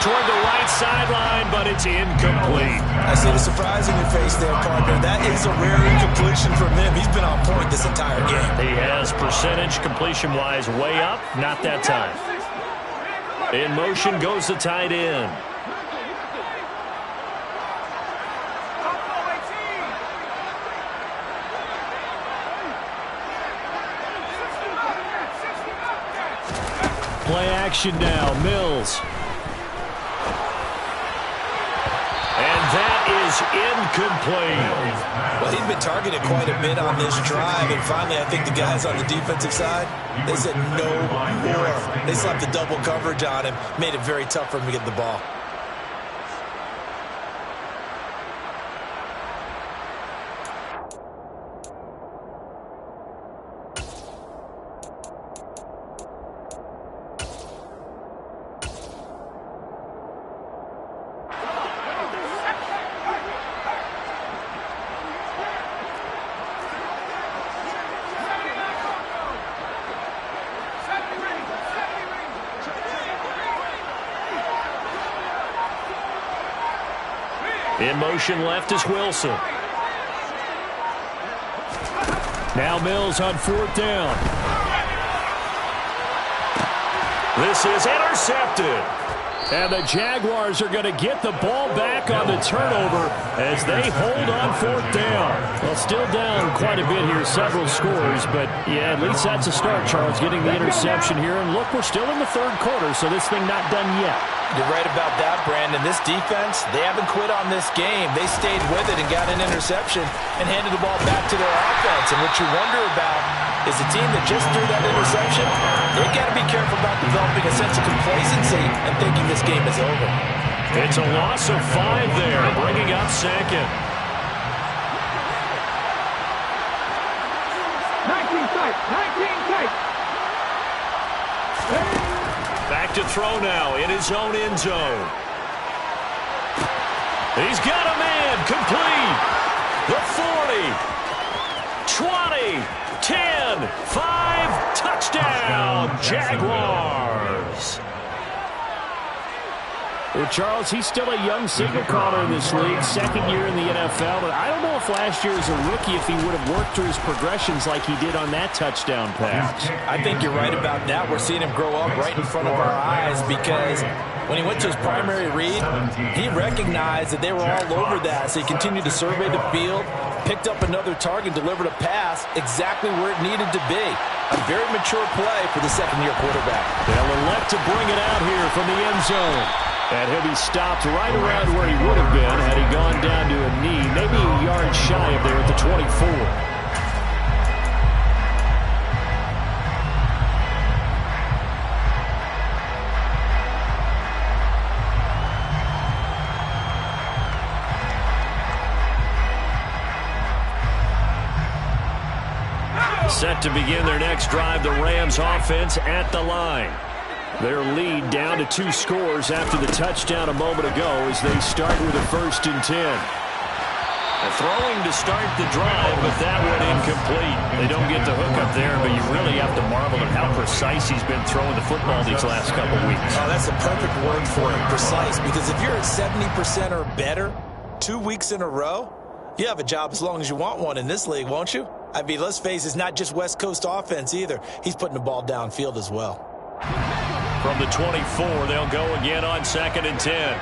D: Toward the right sideline, but it's incomplete.
E: I see the surprise in your face there, partner. That is a rare incompletion from him. He's been on point this entire game.
D: He has percentage completion-wise way up. Not that time. In motion goes the tight end. Play action now, Mills. And that is incomplete.
E: Well, he's been targeted quite a bit on this drive, and finally I think the guys on the defensive side, they said no more. They slapped the double coverage on him, made it very tough for him to get the ball.
D: In motion left is Wilson. Now Mills on 4th down. This is intercepted. And the Jaguars are going to get the ball back on the turnover as they hold on 4th down. Well, still down quite a bit here, several scores, but yeah, at least that's a start, Charles, getting the interception here. And look, we're still in the 3rd quarter, so this thing not done yet.
E: You're right about that, Brandon. This defense, they haven't quit on this game. They stayed with it and got an interception and handed the ball back to their offense. And what you wonder about is the team that just threw that interception, they got to be careful about developing a sense of complacency and thinking this game is over.
D: It's a loss of 5 there, bringing up 2nd.
G: 19 tight, 19 tight.
D: Back to throw now in his own end zone. He's got a man, complete. The 40, 20, 10, 5, touchdown, Jaguars. Well, Charles, he's still a young signal caller in this league, 2nd year in the NFL, but I don't know if last year as a rookie if he would have worked through his progressions like he did on that touchdown pass.
E: I think you're right about that. We're seeing him grow up right in front of our eyes because when he went to his primary read, he recognized that they were all over that, so he continued to survey the field, picked up another target, delivered a pass exactly where it needed to be. A very mature play for the 2nd-year quarterback.
D: They'll elect to bring it out here from the end zone. And he'll be stopped right around where he would have been had he gone down to a knee, maybe a yard shy of there at the 24. Set to begin their next drive, the Rams offense at the line. Their lead down to 2 scores after the touchdown a moment ago as they start with a 1st and 10. Throwing to start the drive, but that one incomplete. They don't get the hook up there, but you really have to marvel at how precise he's been throwing the football these last couple weeks.
E: Oh, that's a perfect word for it, precise, because if you're at 70% or better 2 weeks in a row, you have a job as long as you want one in this league, won't you? I mean, let's face it, it's not just West Coast offense either. He's putting the ball downfield as well.
D: From the 24, they'll go again on 2nd and 10.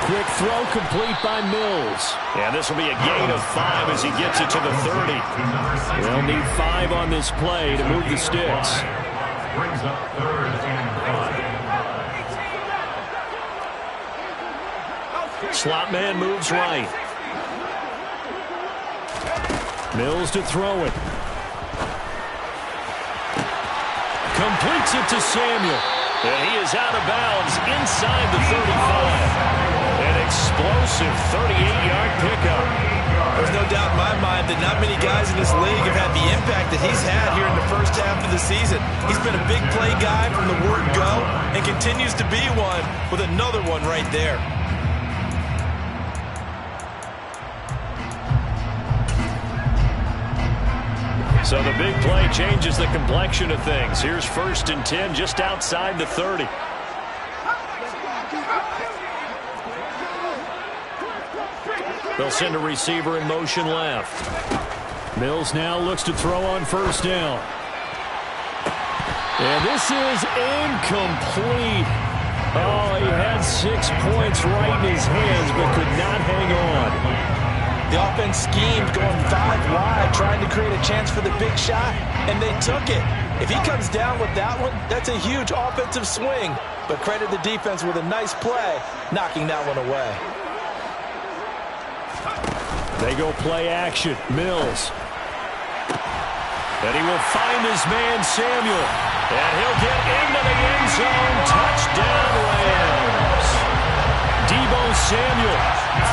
D: Quick throw complete by Mills. And this will be a gain of 5 as he gets it to the 30. They'll need 5 on this play to move the sticks.
F: Brings up 3rd and 5.
D: Slot man moves right. Mills to throw it. Completes it to Samuel. And he is out of bounds inside the 35. An explosive 38-yard pickup.
E: There's no doubt in my mind that not many guys in this league have had the impact that he's had here in the first half of the season. He's been a big play guy from the word go and continues to be one with another one right there.
D: So the big play changes the complexion of things. Here's 1st and 10 just outside the 30. They'll send a receiver in motion left. Mills now looks to throw on 1st down. And this is incomplete. Oh, he had 6 points right in his hands but could not hang on.
E: The offense schemed going 5 wide, trying to create a chance for the big shot, and they took it. If he comes down with that one, that's a huge offensive swing. But credit the defense with a nice play, knocking that one away.
D: They go play action. Mills. And he will find his man, Samuel. And he'll get into the end zone. Touchdown, Rams. Deebo Samuel,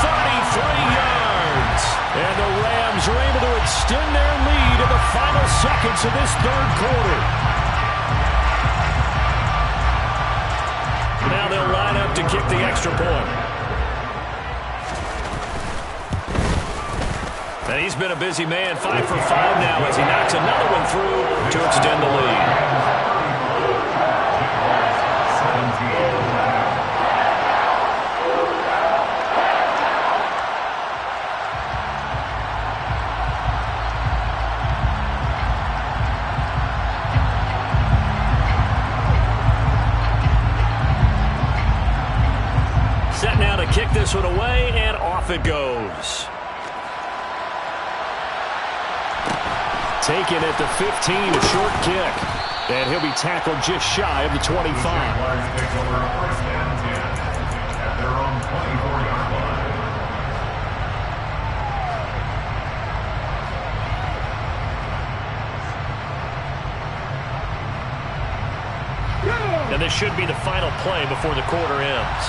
D: 33 yards. And the Rams are able to extend their lead in the final seconds of this 3rd quarter. Now they'll line up to kick the extra point. And he's been a busy man, 5 for 5 now as he knocks another one through to extend the lead. Set now to kick this one away, and off it goes. Taken at the 15, a short kick. And he'll be tackled just shy of the 25. And this should be the final play before the quarter ends.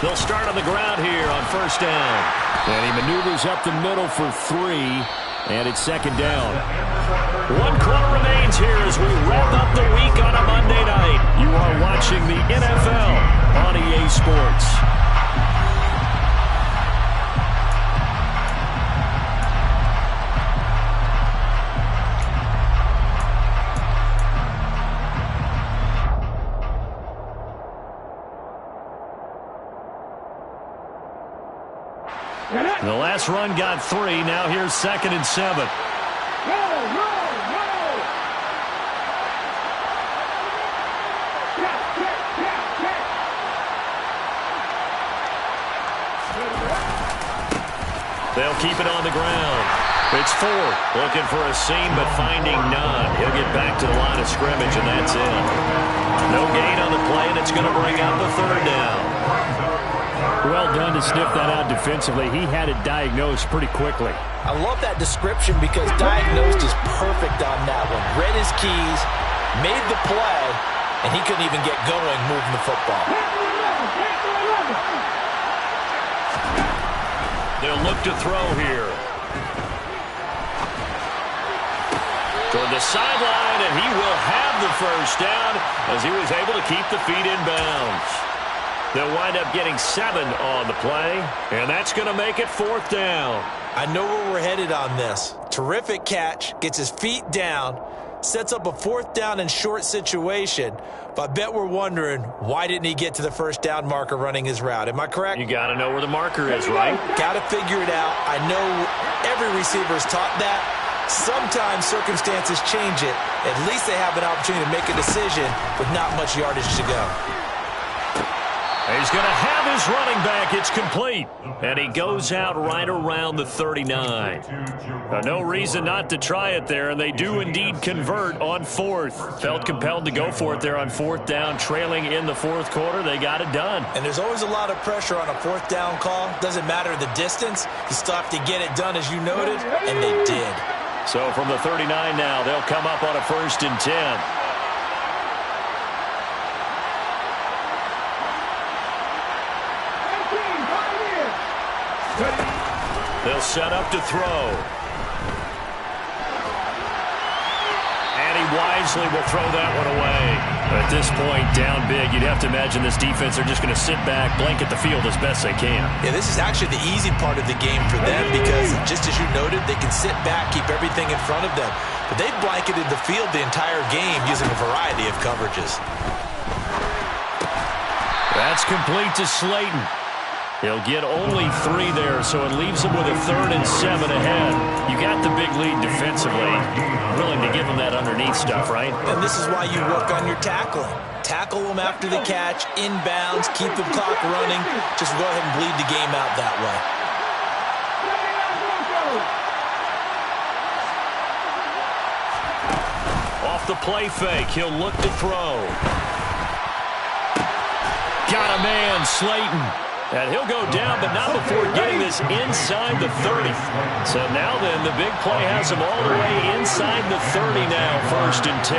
D: They'll start on the ground here on 1st down. And he maneuvers up the middle for 3, and it's 2nd down. 1 quarter remains here as we wrap up the week on a Monday night. You are watching the NFL on EA Sports. The last run got 3. Now here's 2nd and 7. They'll keep it on the ground. It's 4. Looking for a seam, but finding none. He'll get back to the line of scrimmage, and that's it. No gain on the play, and it's going to bring up the 3rd down. Well done to sniff that out defensively. He had it diagnosed pretty quickly.
E: I love that description because diagnosed is perfect on that one. Read his keys, made the play, and he couldn't even get going moving the football.
D: up to throw here. Toward the sideline, and he will have the first down as he was able to keep the feet in bounds. They'll wind up getting 7 on the play, and that's going to make it 4th down.
E: I know where we're headed on this. Terrific catch, gets his feet down, sets up a 4th down and short situation. But I bet we're wondering, why didn't he get to the first down marker running his route? Am I correct?
D: You got to know where the marker is, right?
E: Got to figure it out. I know every receiver is taught that. Sometimes circumstances change it. At least they have an opportunity to make a decision with not much yardage to go.
D: He's going to have his running back. It's complete. And he goes out right around the 39. No reason not to try it there, and they do indeed convert on 4th. Felt compelled to go for it there on 4th down, trailing in the 4th quarter. They got it done.
E: And there's always a lot of pressure on a 4th down call. Doesn't matter the distance. You still have to get it done, as you noted, and they did.
D: So from the 39 now, they'll come up on a 1st and 10. They'll set up to throw. And he wisely will throw that one away. At this point, down big, you'd have to imagine this defense are just going to sit back, blanket the field as best they can.
E: Yeah, this is actually the easy part of the game for them because, just as you noted, they can sit back, keep everything in front of them. But they've blanketed the field the entire game using a variety of coverages.
D: That's complete to Slayton. He'll get only 3 there, so it leaves him with a 3rd and 7 ahead. You got the big lead defensively. Willing to give him that underneath stuff, right?
E: And this is why you work on your tackling. Tackle them after the catch, inbounds, keep the clock running. Just go ahead and bleed the game out that way.
D: Off the play fake, he'll look to throw. Got a man, Slayton. And he'll go down, but not before getting this inside the 30. So now then, the big play has him all the way inside the 30 now, 1st and 10.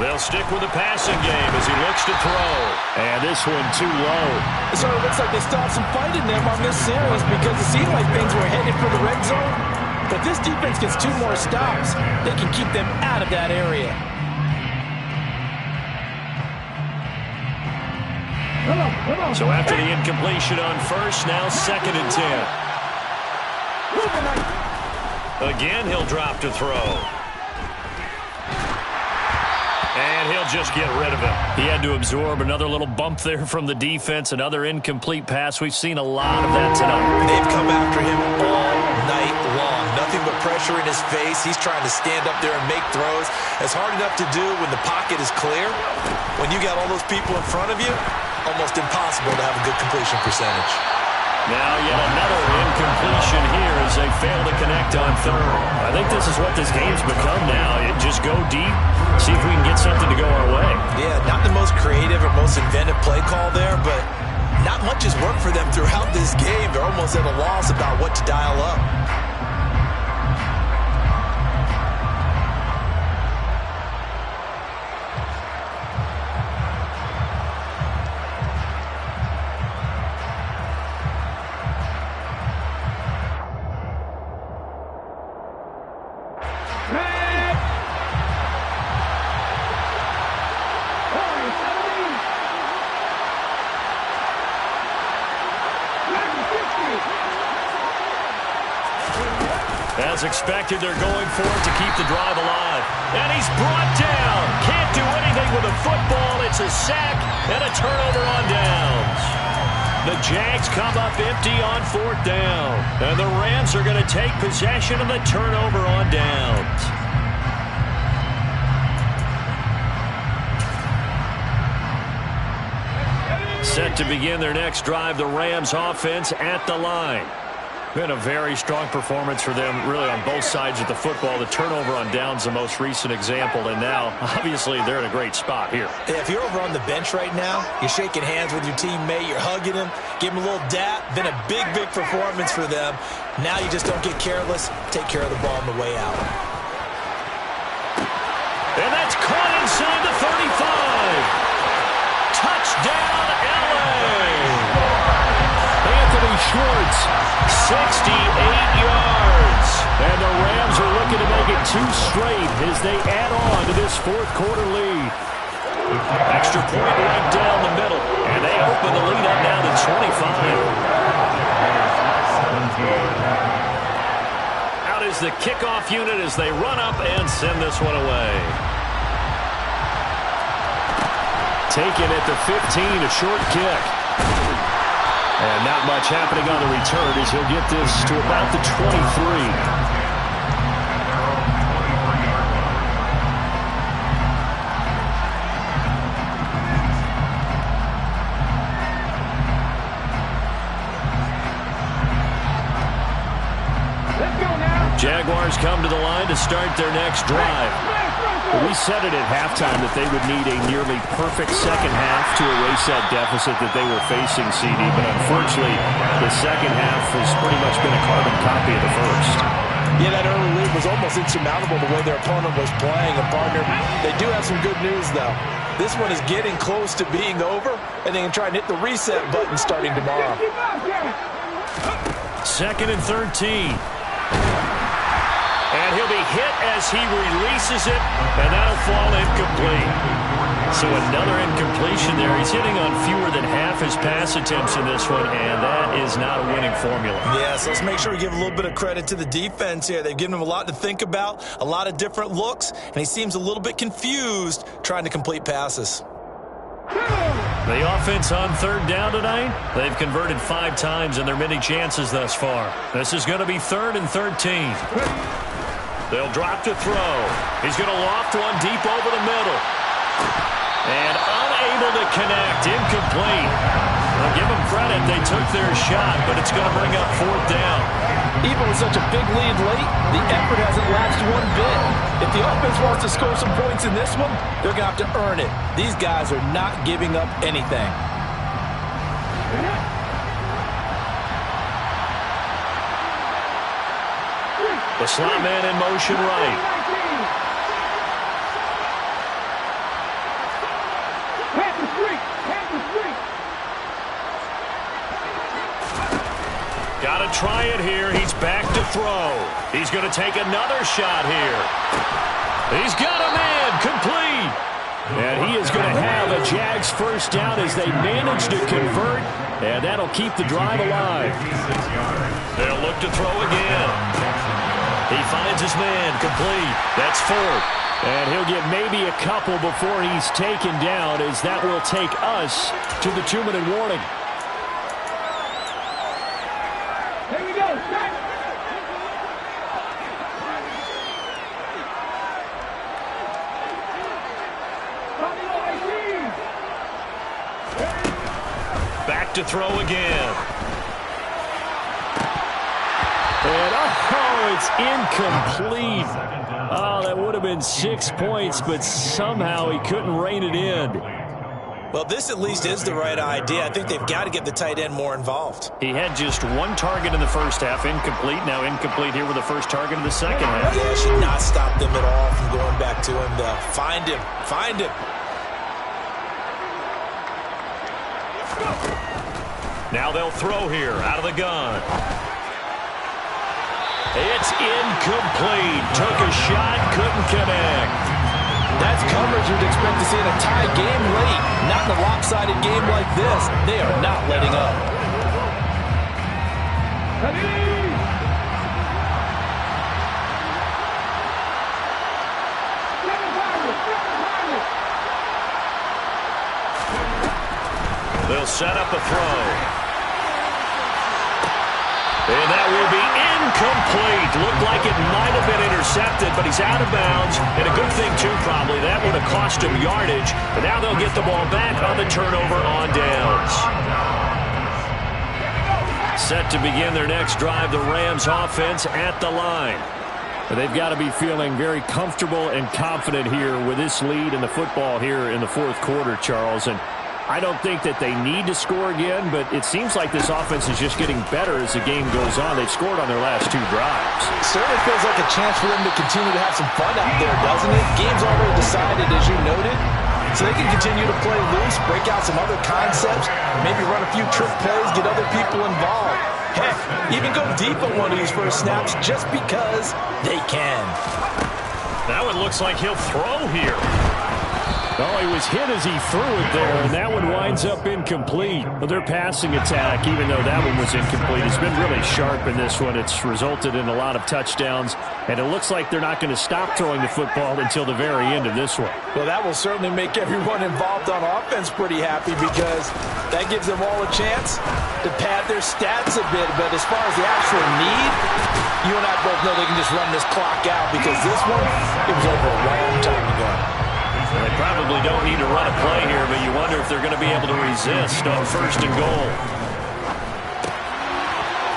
D: They'll stick with the passing game as he looks to throw. And this one too low.
E: So it looks like they stopped some fight in them on this series because it seemed like things were headed for the red zone. But this defense gets 2 more stops. They can keep them out of that area.
D: So after the incompletion on 1st, now 2nd and 10. Again, he'll drop to throw. And he'll just get rid of it. He had to absorb another little bump there from the defense, another incomplete pass. We've seen a lot of that tonight.
E: They've come after him all night long. Nothing but pressure in his face. He's trying to stand up there and make throws. It's hard enough to do when the pocket is clear. When you got all those people in front of you, almost impossible to have a good completion percentage.
D: Now yet another incompletion here as they fail to connect on 3rd. I think this is what this game's become now. Just go deep, see if we can get something to go our way.
E: Yeah, not the most creative or most inventive play call there, but not much has worked for them throughout this game. They're almost at a loss about what to dial up.
D: As expected, they're going for it to keep the drive alive. And he's brought down. Can't do anything with a football. It's a sack and a turnover on downs. The Jags come up empty on 4th down. And the Rams are going to take possession of the turnover on downs. Set to begin their next drive, the Rams offense at the line. Been a very strong performance for them, really, on both sides of the football. The turnover on downs, the most recent example, and now, obviously, they're in a great spot here.
E: Yeah, if you're over on the bench right now, you're shaking hands with your teammate, you're hugging him, give him a little dap. Been a big, big performance for them. Now you just don't get careless. Take care of the ball on the way out.
D: And that's caught inside the 35. Touchdown, LA! Anthony Schwartz, 68 yards. And the Rams are looking to make it 2 straight as they add on to this fourth quarter lead. Extra point right down the middle. And they open the lead up now to 25. Out is the kickoff unit as they run up and send this one away. Taken at the 15, a short kick. And not much happening on the return as he'll get this to about the 23. Jaguars come to the line to start their next drive. We said it at halftime that they would need a nearly perfect second half to erase that deficit that they were facing, CD. But unfortunately, the second half has pretty much been a carbon copy of the first.
E: Yeah, that early lead was almost insurmountable the way their opponent was playing. And, partner, they do have some good news, though. This one is getting close to being over, and they can try and hit the reset button starting tomorrow.
D: 2nd and 13. And he'll be hit as he releases it, and that'll fall incomplete. So another incompletion there. He's hitting on fewer than half his pass attempts in this one, and that is not a winning formula.
E: Yeah, so let's make sure we give a little bit of credit to the defense here. They've given him a lot to think about, a lot of different looks, and he seems a little bit confused trying to complete passes.
D: The offense on 3rd down tonight, they've converted 5 times in their many chances thus far. This is going to be 3rd and 13. They'll drop to throw. He's going to loft one deep over the middle. And unable to connect. Incomplete. I'll give them credit. They took their shot, but it's going to bring up 4th down.
E: Even with such a big lead late, the effort hasn't lapsed one bit. If the offense wants to score some points in this one, they're going to have to earn it. These guys are not giving up anything.
D: The slot man in motion right. Got to try it here. He's back to throw. He's going to take another shot here. He's got a man complete. And he is going to have a Jags first down as they manage to convert. And that'll keep the drive alive. They'll look to throw again. He finds his man complete. That's 4th. And he'll get maybe a couple before he's taken down, as that will take us to the 2-minute warning.
G: Here we go.
D: Back to throw again. And it's incomplete. Oh, that would have been 6 points, but somehow he couldn't rein it in.
E: Well, this at least is the right idea. I think they've got to get the tight end more involved.
D: He had just 1 target in the first half, incomplete. Now incomplete here with the first target in the second half.
E: Yeah, should not stop them at all from going back to him to find him. Find him.
D: Now they'll throw here out of the gun. It's incomplete. Took a shot, couldn't connect.
E: That's coverage you'd expect to see in a tie game late. Not in a lopsided game like this. They are not letting up.
D: They'll set up a throw. And that will be incomplete. Looked like it might have been intercepted, but he's out of bounds. And a good thing, too, probably. That would have cost him yardage. But now they'll get the ball back on the turnover on downs. Set to begin their next drive, the Rams offense at the line. They've got to be feeling very comfortable and confident here with this lead in the football here in the fourth quarter, Charles. And I don't think that they need to score again, but it seems like this offense is just getting better as the game goes on. They've scored on their last 2 drives.
E: It certainly feels like a chance for them to continue to have some fun out there, doesn't it? Game's already decided, as you noted. so they can continue to play loose, break out some other concepts, maybe run a few trick plays, get other people involved. Heck, even go deep on one of these first snaps just because they can.
D: That one looks like he'll throw here. Oh, he was hit as he threw it there, and that one winds up incomplete. Well, their passing attack, even though that one was incomplete, has been really sharp in this one. It's resulted in a lot of touchdowns, and it looks like they're not going to stop throwing the football until the very end of this one.
E: Well, that will certainly make everyone involved on offense pretty happy because that gives them all a chance to pad their stats a bit. But as far as the actual need, you and I both know they can just run this clock out because this one, it was over a long time ago.
D: They probably don't need to run a play here, but you wonder if they're going to be able to resist on 1st and goal.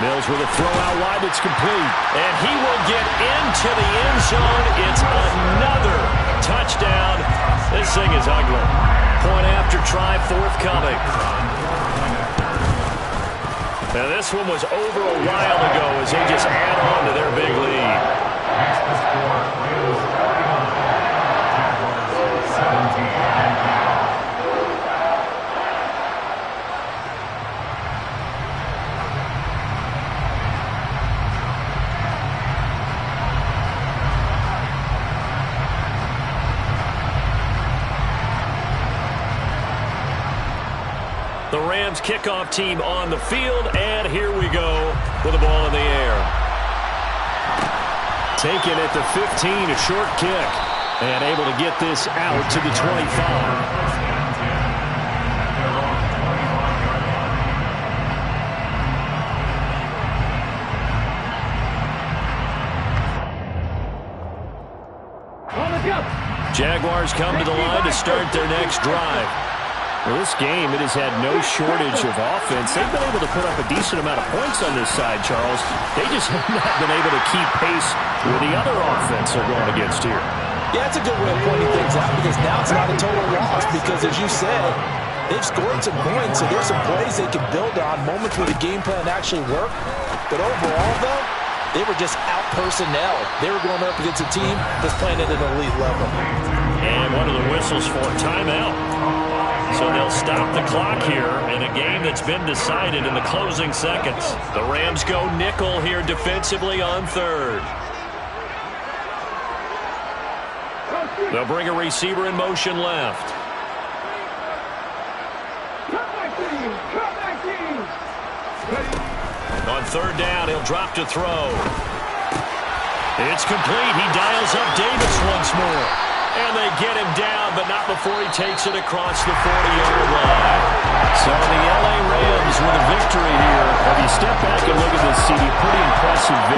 D: Mills with a throw out wide that's complete. And he will get into the end zone. It's another touchdown. This thing is ugly. Point after try forthcoming. Now this one was over a while ago as they just add on to their big lead. The Rams kickoff team on the field, and here we go with the ball in the air. Taken at the 15, a short kick, and able to get this out to the 25. Jaguars come to the line to start their next drive. Well, this game, it has had no shortage of offense. They've been able to put up a decent amount of points on this side, Charles. They just have not been able to keep pace with the other offense they're going against here.
E: Yeah, it's a good way of pointing things out because now it's not a total loss because, as you said, they've scored some points, so there's some plays they can build on, moments where the game plan actually worked. But overall, though, they were just out personnel. They were going up against a team that's playing at an elite level.
D: And one of the whistles for a timeout. So they'll stop the clock here in a game that's been decided in the closing seconds. The Rams go nickel here defensively on 3rd. They'll bring a receiver in motion left. On 3rd down, he'll drop to throw. It's complete. He dials up Davis once more. And they get him down, but not before he takes it across the 40-yard line. So the L.A. Rams with a victory here. If you step back and look at this, CD, pretty impressive victory.